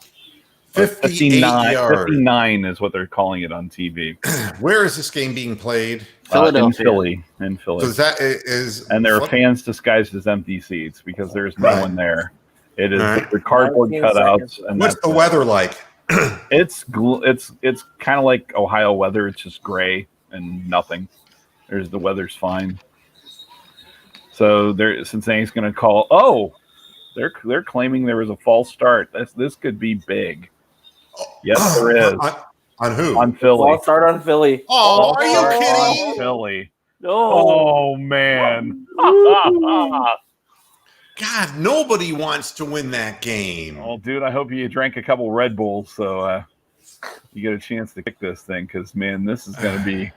59 is what they're calling it on TV. Where is this game being played? Philadelphia. In Philly. So that is, and there are fans disguised as empty seats because there's no one there. It is the cardboard cutouts. And what's the weather like? It's kind of like Ohio weather. It's just gray and nothing. The weather's fine. So Cincinnati's going to call. Oh, they're claiming there was a false start. This could be big. Yes, there is. On who? On Philly. False start on Philly. Oh, are you kidding? On Philly. No. Oh man. God, nobody wants to win that game. Oh, dude, I hope you drank a couple Red Bulls so you get a chance to kick this thing because man, this is going to be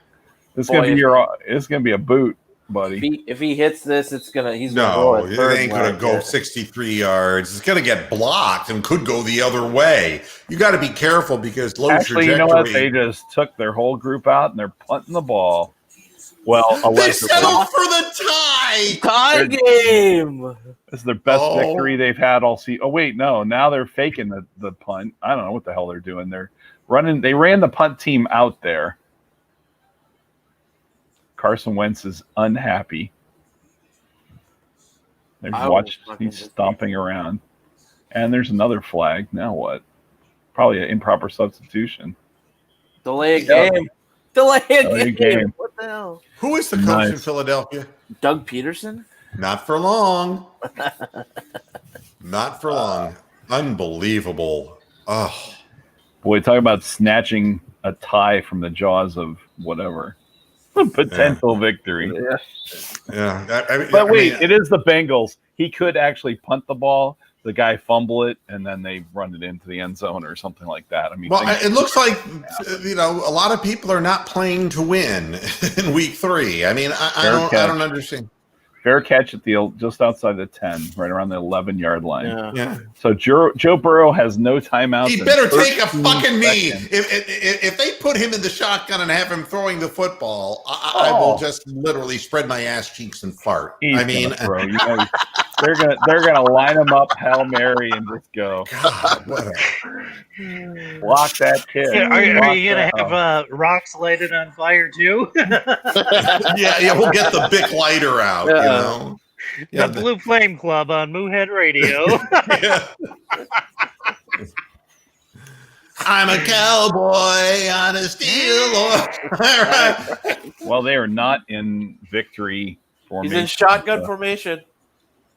it's going to be a boot, buddy. If he hits this, he's no, going to go it ain't going to go 63 yards. It's going to get blocked and could go the other way. You got to be careful because low trajectory. You know what? They just took their whole group out and they're punting the ball. Well, they settled for the tie game. This is their best victory they've had all season. Oh wait, no, now they're faking the punt. I don't know what the hell they're doing. They ran the punt team out there. Carson Wentz is unhappy. He's stomping around. And there's another flag. Now what? Probably an improper substitution. Delay a game. Delay a game. What the hell? Who is the coach in Philadelphia? Doug Peterson? Not for long. Not for long. Unbelievable. Oh. Boy, talk about snatching a tie from the jaws of whatever. Potential victory. Yeah. It is the Bengals. He could actually punt the ball. The guy fumble it, and then they run it into the end zone or something like that. I mean, it looks like a lot of people are not playing to win in week 3. I mean, I don't understand. Fair catch at just outside the 10, right around the 11-yard line. Yeah. So Joe Burrow has no timeouts. He better take a fucking knee. If they put him in the shotgun and have him throwing the football, I will just literally spread my ass cheeks and fart. They're gonna line him up, Hail Mary, and just go. God, block that kid. Are you gonna have rocks lighted on fire too? yeah, we'll get the big lighter out. The Blue Flame Club on Moohead Radio. I'm a cowboy on a steel horse. Well, they are not in victory formation. He's in shotgun formation.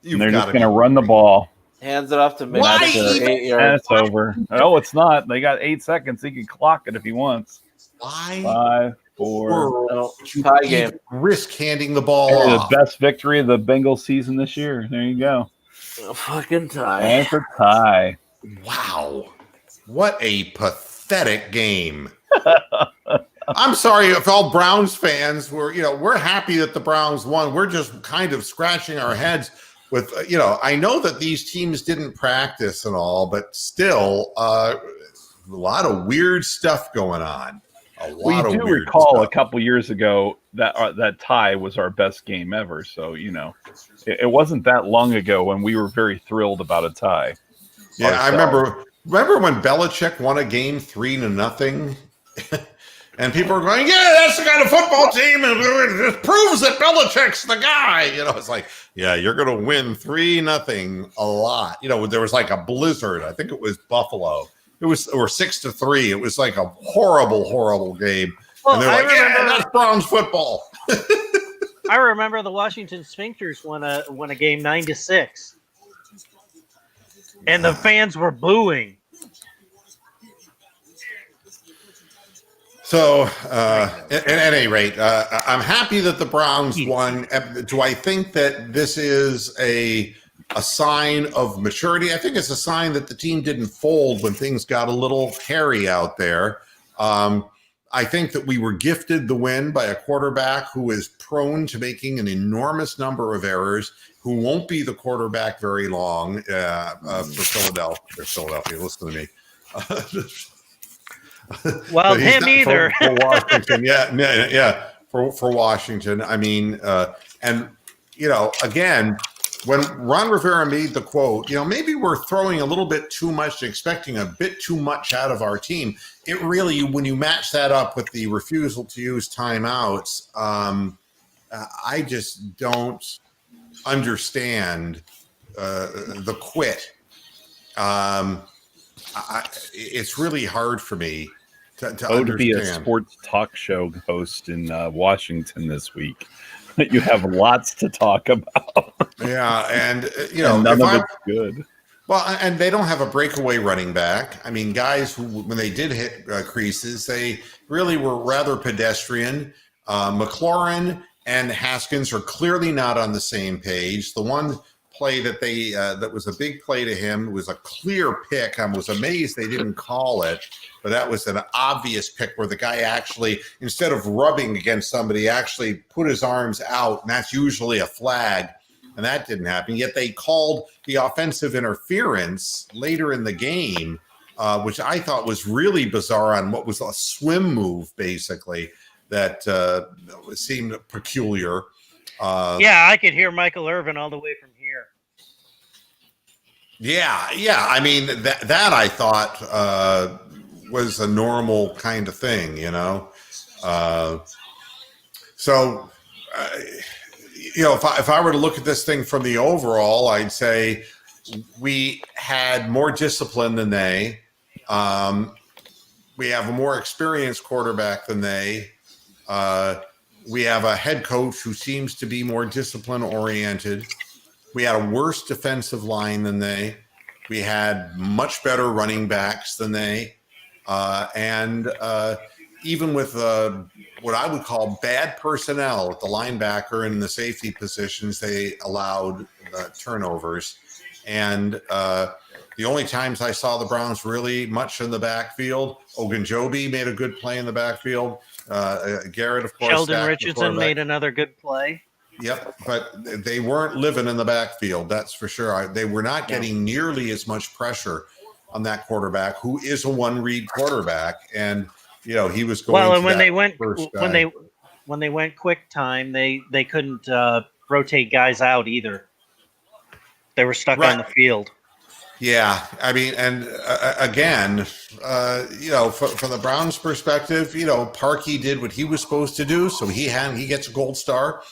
They're just going to run the ball. Hands it off to Mitch. And it's over. No, it's not. They got 8 seconds. He can clock it if he wants. 5, 4. Tie game. Risk handing the ball off. The best victory of the Bengals season this year. There you go. A fucking tie. And for tie. Wow. What a pathetic game. I'm sorry if all Browns fans we're happy that the Browns won. We're just kind of scratching our heads with, I know that these teams didn't practice and all, but still a lot of weird stuff going on. We do recall a couple years ago that tie was our best game ever. So, it wasn't that long ago when we were very thrilled about a tie. Yeah, I remember when Belichick won a game 3-0? And people were going, yeah, that's the kind of football team, and it proves that Belichick's the guy. It's like, yeah, you're going to win 3-0 a lot. There was like a blizzard. I think it was Buffalo. Or 6-3. It was like a horrible, horrible game. Well, and they're yeah, that's Browns football. I remember the Washington Sphincters won a game 9-6, and the fans were booing. So, at any rate, I'm happy that the Browns won. Do I think that this is a sign of maturity? I think it's a sign that the team didn't fold when things got a little hairy out there. I think that we were gifted the win by a quarterback who is prone to making an enormous number of errors, who won't be the quarterback very long for Philadelphia. Listen to me. Well, him either. For Washington. Yeah. For Washington. I mean, and again, when Ron Rivera made the quote, maybe we're throwing a little bit too much, expecting a bit too much out of our team. It really, when you match that up with the refusal to use timeouts, I just don't understand the quit. It's really hard for me to understand. To be a sports talk show host in Washington this week. You have lots to talk about. Yeah, and and none of it's good. Well, and they don't have a breakaway running back. I mean, guys who, when they did hit creases, they really were rather pedestrian. McLaurin and Haskins are clearly not on the same page. The one play that that was a big play to him was a clear pick. I was amazed they didn't call it, but that was an obvious pick where the guy actually, instead of rubbing against somebody, actually put his arms out, and that's usually a flag, and that didn't happen. Yet they called the offensive interference later in the game, which I thought was really bizarre on what was a swim move, basically, that seemed peculiar. Yeah, I could hear Michael Irvin all the way from here. Yeah. I mean, that I thought was a normal kind of thing, So, if I were to look at this thing from the overall, I'd say we had more discipline than they. We have a more experienced quarterback than they. We have a head coach who seems to be more discipline oriented. We had a worse defensive line than they. We had much better running backs than they. And even with what I would call bad personnel at the linebacker and the safety positions, they allowed turnovers. And the only times I saw the Browns really much in the backfield, Ogunjobi made a good play in the backfield. Garrett, of course. Sheldon Richardson made another good play. Yep, but they weren't living in the backfield, that's for sure. They were not getting nearly as much pressure on that quarterback, who is a one-read quarterback, and he was going. Well, and when they went quick time, they couldn't rotate guys out either. They were stuck on the field. Yeah, I mean, and again, from the Browns' perspective, Parkey did what he was supposed to do, so he gets a gold star.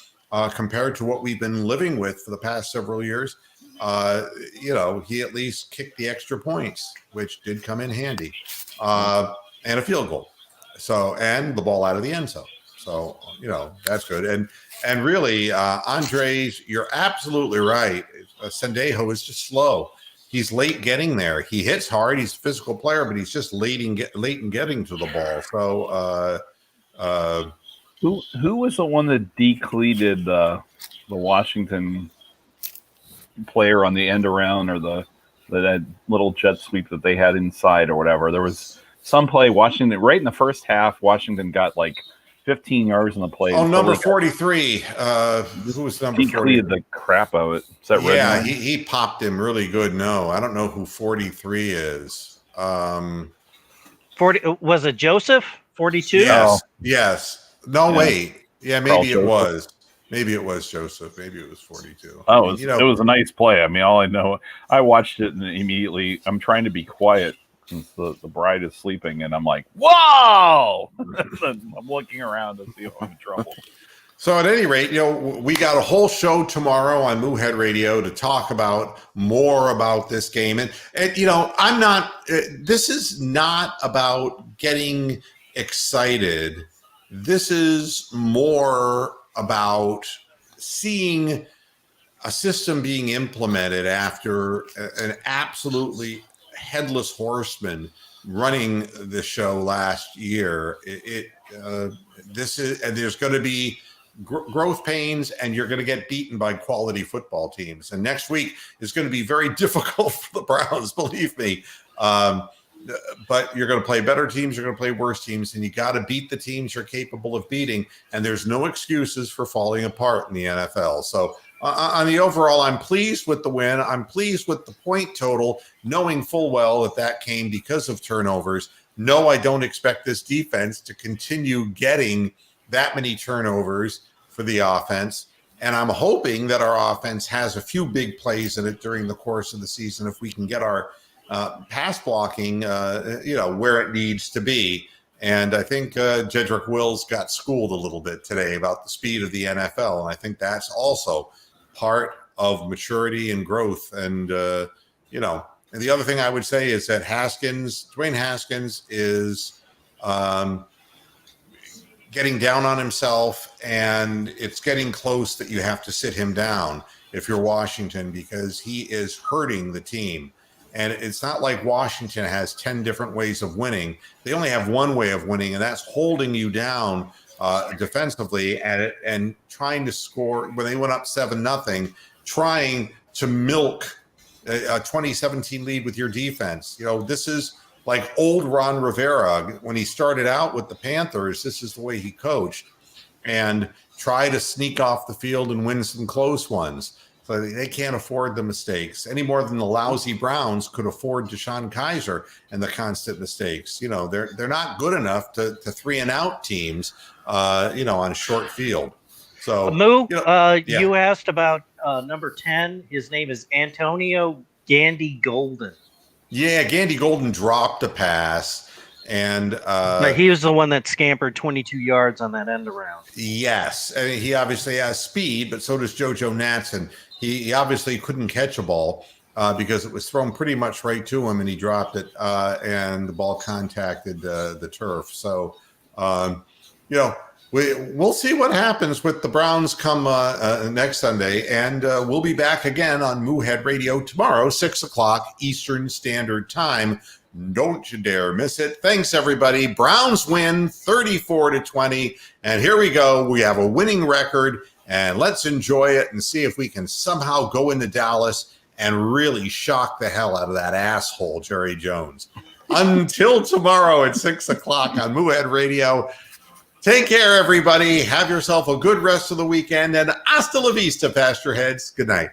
Compared to what we've been living with for the past several years, he at least kicked the extra points, which did come in handy, and a field goal. So, and the ball out of the end zone. So, that's good. And really, Andres, you're absolutely right. Sendejo is just slow. He's late getting there. He hits hard. He's a physical player, but he's just late in getting to the ball. So, Who was the one that decleated the Washington player on the end around, or that little jet sweep that they had inside or whatever? There was some play Washington right in the first half. Washington got like 15 yards in the play. Oh, number 43. Who was number 43? Decleated the crap out of it. Is that yeah, he popped him really good. No, I don't know who 43 is. 40 was it Joseph? 42? Yes. No, wait. Yeah, maybe it was. Maybe it was Joseph. Maybe it was 42. Oh, it was a nice play. I mean, all I know, I watched it and immediately I'm trying to be quiet since the bride is sleeping, and I'm like, whoa! I'm looking around to see if I'm in trouble. So at any rate, we got a whole show tomorrow on Moohead Radio to talk about more about this game. And I'm not, this is not about getting excited. This is more about seeing a system being implemented after an absolutely headless horseman running the show last year. There's going to be growth pains, and you're going to get beaten by quality football teams. And next week is going to be very difficult for the Browns, believe me. But you're going to play better teams, you're going to play worse teams, and you got to beat the teams you're capable of beating. And there's no excuses for falling apart in the NFL. So On the overall, I'm pleased with the win. I'm pleased with the point total, knowing full well that came because of turnovers. No, I don't expect this defense to continue getting that many turnovers for the offense. And I'm hoping that our offense has a few big plays in it during the course of the season if we can get our pass blocking, where it needs to be. And I think Jedrick Wills got schooled a little bit today about the speed of the NFL. And I think that's also part of maturity and growth. And, and the other thing I would say is that Dwayne Haskins is getting down on himself, and it's getting close that you have to sit him down if you're Washington, because he is hurting the team. And it's not like Washington has 10 different ways of winning. They only have one way of winning, and that's holding you down defensively and trying to score when they went up 7-0, trying to milk a 2017 lead with your defense. This is like old Ron Rivera when he started out with the Panthers. This is the way he coached, and try to sneak off the field and win some close ones. So they can't afford the mistakes any more than the lousy Browns could afford Deshaun Kaiser and the constant mistakes. They're not good enough to 3-and-out teams, on a short field. So Moo, you asked about number 10. His name is Antonio Gandy Golden. Yeah, Gandy Golden dropped a pass, and but he was the one that scampered 22 yards on that end around. Yes, I mean, he obviously has speed, but so does JoJo Natson. He obviously couldn't catch a ball because it was thrown pretty much right to him, and he dropped it, and the ball contacted the turf. So, we'll see what happens with the Browns come next Sunday, and we'll be back again on Moohead Radio tomorrow, 6:00 Eastern Standard Time. Don't you dare miss it. Thanks, everybody. Browns win 34-20, and here we go. We have a winning record, and let's enjoy it and see if we can somehow go into Dallas and really shock the hell out of that asshole, Jerry Jones. Until tomorrow at 6:00 on Moohead Radio. Take care, everybody. Have yourself a good rest of the weekend, and hasta la vista, Pasture Heads. Good night.